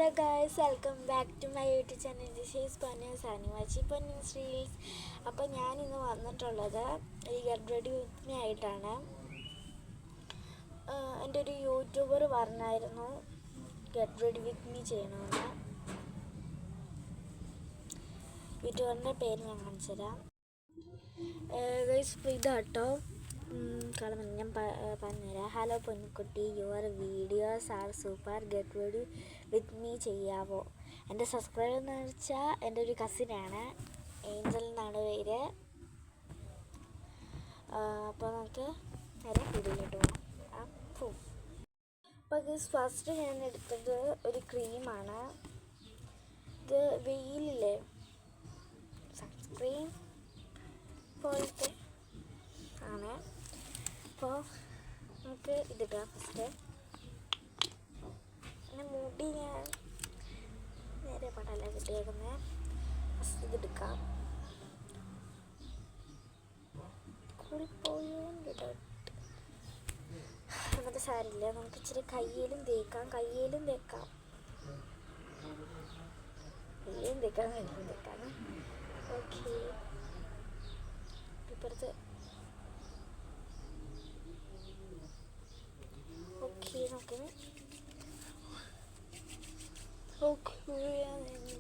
Hello guys, welcome back to my YouTube channel. This is Ponnus ആനിവാച്ചി Ponnus reels. അപ്പോൾ ഞാനിന്ന് വന്നിട്ടുള്ളത് ഈ ഗെറ്റ് റെഡി വിത്ത് മീ ആയിട്ടാണ്. എൻ്റെ ഒരു യൂട്യൂബർ പറഞ്ഞായിരുന്നു ഗെറ്റ് റെഡി വിത്ത് മീ ചെയ്യണമെന്ന്. യൂട്യൂബറിൻ്റെ പേര് ഞാൻ കാണിച്ചു തരാം. ഗൈസ് ഇതാട്ടോ കാണുമ്പോൾ ഞാൻ പറഞ്ഞുതരാം. Hello Ponnukutty, your videos are super, get ready with me ചെയ്യാവോ? എൻ്റെ സബ്സ്ക്രൈബർ എന്ന് വെച്ചാൽ എൻ്റെ ഒരു കസിനാണ്, ഏഞ്ചൽ എന്നാണ് പേര്. അപ്പോൾ നമുക്ക് നേരെ വീഡിയോയിലോട്ട് പോകാം. അപ്പോൾ ഫസ്റ്റ് ഞാൻ എടുത്തത് ഒരു ക്രീമാണ്. ഇത് വെയിലില്ലേ സൺസ്ക്രീൻ പോലത്തെ ആണ്. അപ്പോൾ നമുക്ക് ഇതിടാം. ഫസ്റ്റ് പിന്നെ മുടി ഞാൻ നേരെ പടല കിട്ടിയേക്കുന്നത്. ഫസ്റ്റ് ഇതെടുക്കാം. കൂടിപ്പോയോ അങ്ങനത്തെ സാരില്ല, നമുക്ക് ഇച്ചിരി കയ്യിലും തേക്കാം. കയ്യിലും തേക്കാം. ഓക്കെ, ഇപ്പുറത്ത്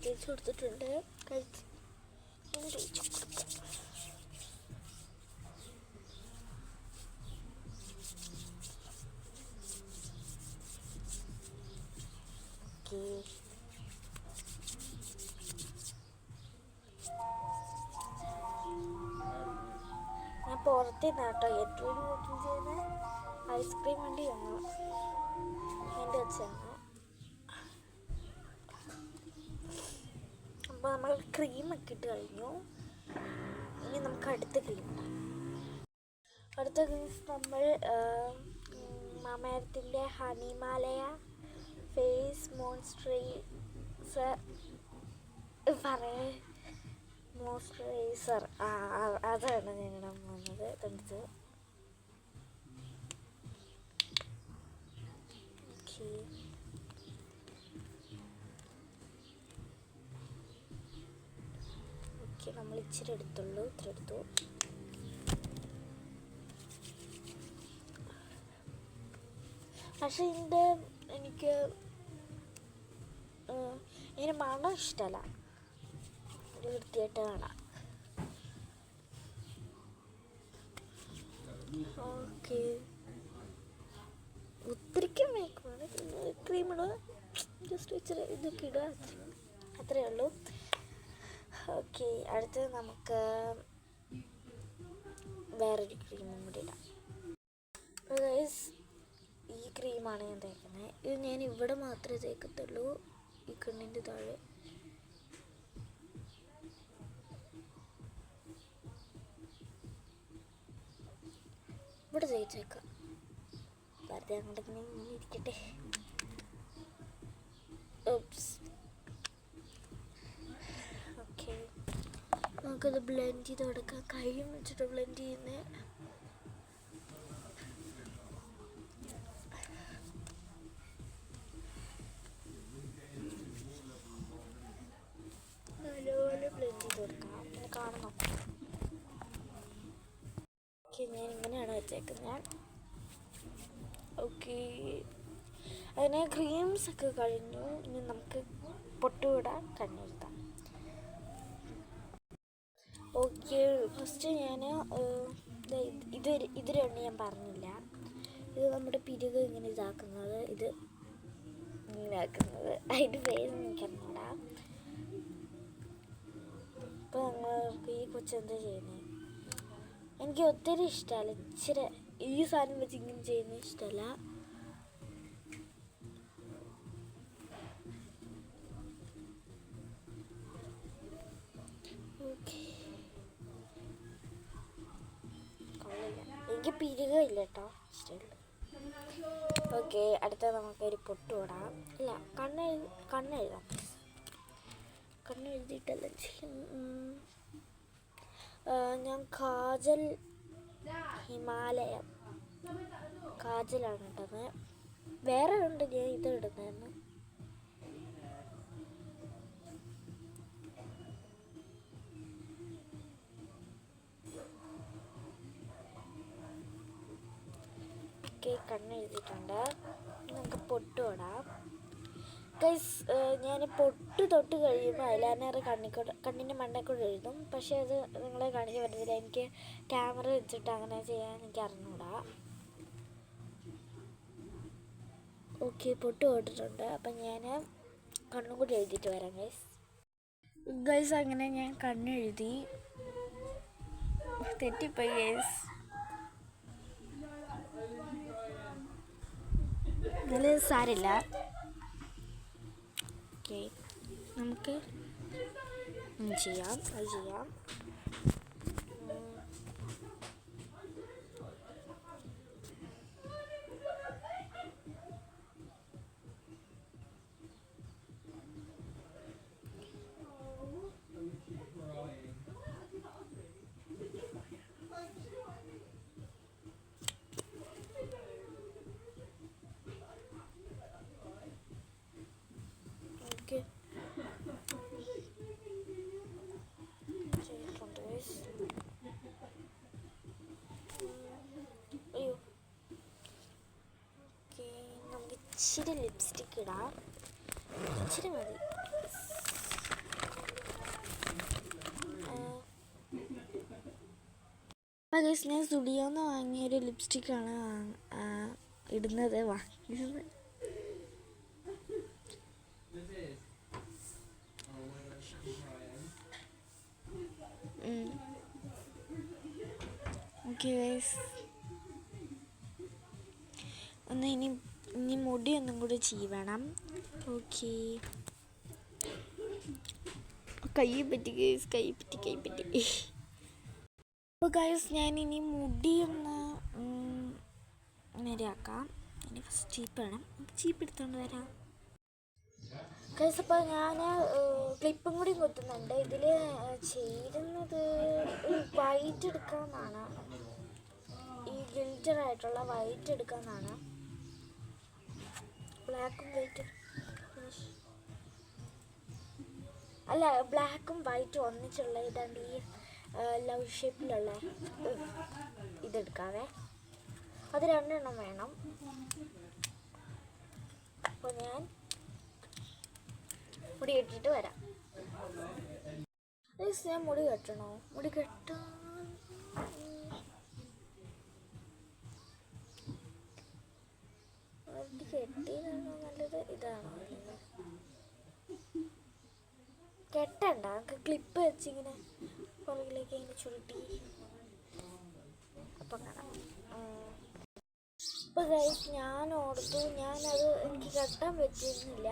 തേച്ച് കൊടുത്തിട്ടുണ്ട്. കഴിച്ച് തേച്ച് കൊടുക്കാം. ഓക്കെ, ഞാൻ പുറത്തുനിന്നാട്ടോ ഏറ്റവും കൂടുതൽ ചെയ്യുന്ന ഐസ്ക്രീം വേണ്ടി വന്നു എൻ്റെ വെച്ചാണ്. അപ്പോൾ നമ്മൾ ക്രീമൊക്കെ ഇട്ട് കഴിഞ്ഞു. ഇനി നമുക്ക് അടുത്ത ക്രീം ഇടാം. അടുത്ത ക്രീം നമ്മൾ മാമയത്തിൻ്റെ ഹണിമാലയ ഫേസ് മോയ്സ്ചറൈസർ അതാണ് ഞാൻ ഇടാൻ പോകുന്നത്. തണുത്ത് ഓക്കെ. നമ്മൾ ഇച്ചിരി എടുത്തുള്ളൂ, ഇത്ര എടുത്തു. പക്ഷെ എനിക്ക് ഇതിന് മണം ഇഷ്ടമല്ല, ഒരു വൃത്തിയായിട്ട് കാണാം. ഓക്കെ, ഒത്തിരിക്കും മേക്കമാണ് ക്രീം ഇടുക, ജസ്റ്റ് ഇച്ചിരി ഇതൊക്കെ ഇടുക, അത്രയേ ഉള്ളൂ. ഓക്കെ, അടുത്തത് നമുക്ക് വേറൊരു ക്രീമും കൂടി ഇടാം. ഗൈസ്, ഈ ക്രീമാണ് ഞാൻ തേക്കുന്നത്. ഇത് ഞാൻ ഇവിടെ മാത്രമേ തേക്കത്തുള്ളൂ, ഈ കണ്ണിൻ്റെ താഴെ. ഇവിടെ തേച്ചേക്കാം, വെറുതെ അങ്ങോട്ട് ഇങ്ങനെ ഇരിക്കട്ടെ. നമുക്കത് ബ്ലെൻഡ് ചെയ്ത് കൊടുക്കാം. കൈയും വെച്ചിട്ട് ബ്ലെൻഡ് ചെയ്യുന്നത്. നല്ലപോലെ ബ്ലെൻഡ് ചെയ്ത് കൊടുക്കാം. കാണണം. ഓക്കെ, ഞാൻ ഇങ്ങനെയാണ് വെച്ചേക്കുന്നത്. ഓക്കെ, അതിന് ക്രീംസ് ഒക്കെ കഴിഞ്ഞു. ഇനി നമുക്ക് പൊട്ടുവിടാൻ കണ്ണെഴുതാം. ഓക്കെ, ഫസ്റ്റ് ഞാൻ ഇത് രണ്ട് ഞാൻ പറഞ്ഞില്ല. ഇത് നമ്മുടെ പിരിക് ഇങ്ങനെ ഇതാക്കുന്നത്, ഇത് ഇങ്ങനെ ആക്കുന്നത്. അതിൻ്റെ പേര് എനിക്കറിഞ്ഞൂടാ. ഇപ്പോൾ ഞങ്ങൾക്ക് ഈ കൊച്ചെന്താ ചെയ്യുന്നത് എനിക്ക് ഒത്തിരി ഇഷ്ടമല്ല. ഇച്ചിരി ഈ സാധനം വെച്ച് ഇങ്ങനെ ചെയ്യുന്നത് ഇഷ്ടമല്ല. എനിക്ക് പിരികില്ല കേട്ടോ, ഇഷ്ടമില്ല. ഓക്കെ, അടുത്ത നമുക്കൊരു പൊട്ട് തൊടാം. ഇല്ല, കണ്ണെഴുതാം. കണ്ണെഴുതിയിട്ടല്ല ഞാൻ കാജൽ ഹിമാലയം കാജലാണ് ഇട്ടത്. വേറെ ഉണ്ട്, ഞാൻ ഇത് ഇടുന്നതെന്ന്. കണ്ണെഴുതിയിട്ടുണ്ട്. നമുക്ക് പൊട്ട് തൊടാം. ഗൈസ്, ഞാൻ പൊട്ട് തൊട്ട് കഴിയുമ്പോൾ ഐലൈനർ കണ്ണിൻ്റെ മണ്ടക്കൂടെ എഴുതും. പക്ഷേ അത് നിങ്ങളെ കാണിക്കാൻ പറ്റുന്നില്ല. എനിക്ക് ക്യാമറ വെച്ചിട്ട് അങ്ങനെ ചെയ്യാൻ എനിക്ക് അറിഞ്ഞൂടാ. ഓക്കെ, പൊട്ട് തൊട്ടിട്ടുണ്ട്. അപ്പം ഞാൻ കണ്ണും കൂടി എഴുതിയിട്ട് വരാം ഗൈസ്. അങ്ങനെ ഞാൻ കണ്ണെഴുതി. തെറ്റിപ്പോയി ഗൈസ്. ഇതിൽ സാരില്ല. ഓക്കെ, നമുക്ക് ചെയ്യാം. അത് ചെയ്യാം. ഓക്കെ, അയ്യോ. ഓക്കെ, നമുക്ക് ഇച്ചിരി ലിപ്സ്റ്റിക്ക് ഇടാം. ഇച്ചിരി മതി. അപ്പോൾ ഗൈസ്, ഞാൻ സ്റ്റുഡിയോന്ന് വാങ്ങിയൊരു ലിപ്സ്റ്റിക്കാണ് ഇടുന്നത്. വാങ്ങിയത് ഓക്കെ ഗൈസ്. ഒന്ന് ഇനി മുടി ഒന്നും കൂടി ചീവണം. ഓക്കെ, കൈ പറ്റി ഗൈസ്, കൈ പറ്റി. അപ്പോൾ ഗൈസ്, ഞാൻ ഇനി മുടി ഒന്ന് നേരെയാക്കാം. ഇനി ഫസ്റ്റ് ചീപ്പ് വേണം. ചീപ്പ് എടുത്തുകൊണ്ട് വരാം ഗൈസ്. അപ്പോൾ ഞാൻ ക്ലിപ്പും കൂടി കുത്തുന്നുണ്ട്. ഇതിൽ ചേരുന്നത് വൈറ്റ് എടുക്കാമെന്നാണ്. ഈ ഗിൽറ്ററായിട്ടുള്ള വൈറ്റ് എടുക്കാമെന്നാണ്. ബ്ലാക്കും വൈറ്റും അല്ല, ബ്ലാക്കും വൈറ്റും ഒന്നിച്ചുള്ള ഇതാണ്. ഈ ലവ് ഷേപ്പിലുള്ള ഇതെടുക്കാവേ. അത് 2 എണ്ണം വേണം. അപ്പോൾ ഞാൻ മുടി കെട്ടിയിട്ട് വരാം. ഞാൻ മുടി കെട്ടണോ? മുടി കെട്ടാൻ കെട്ടിയതാണോ നല്ലത്? ഇതാണോ? കെട്ടണ്ട, നമുക്ക് ക്ലിപ്പ് വെച്ചിങ്ങനെ പുറകിലേക്ക് ഇങ്ങനെ ചുരുട്ടി അപ്പം കാണാം. അപ്പോൾ ഗൈസ്, ഞാൻ ഓർത്തു ഞാനത് എനിക്ക് കെട്ടാൻ പറ്റുന്നില്ല.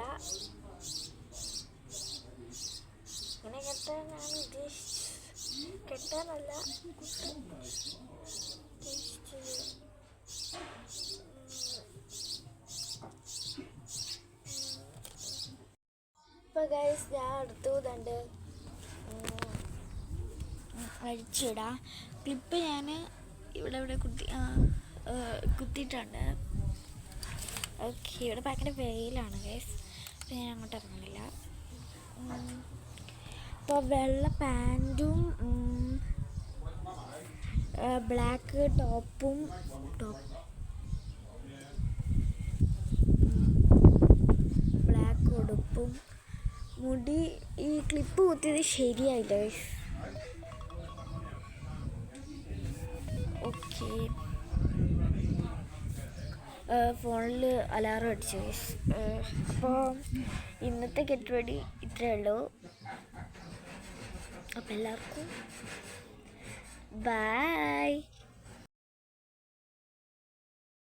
ഇങ്ങനെ കെട്ടാനാണ് ഉദ്ദേശിച്ചത്, കെട്ടാനല്ല ഉദ്ദേശിച്ചത്. അപ്പോൾ ഗൈസ്, ഞാൻ അടുത്തു കണ്ട് അഴിച്ചിടാം. ക്ലിപ്പ് ഞാൻ ഇവിടെ കുത്തിയിട്ടുണ്ട്. ഓക്കെ, ഇവിടെ ഭയങ്കര വെയിലാണ് ഗൈസ്. അപ്പോൾ ഞാൻ അങ്ങോട്ട് ഇറങ്ങുന്നില്ല. അപ്പോൾ വെള്ള പാൻറ്റും ബ്ലാക്ക് ടോപ്പും ബ്ലാക്ക് ഉടുപ്പും. മുടി ഈ ക്ലിപ്പ് കുത്തിയത് ശരിയായില്ല ഗൈസ്. ഓക്കെ, ഫോണിൽ അലാറം അടിച്ചു ഗൈസ്. അപ്പോൾ ഇന്നത്തെ ഗെറ്റ് റെഡി ഇത്രയേ ഉള്ളൂ. അപ്പോൾ എല്ലാവർക്കും ബൈ.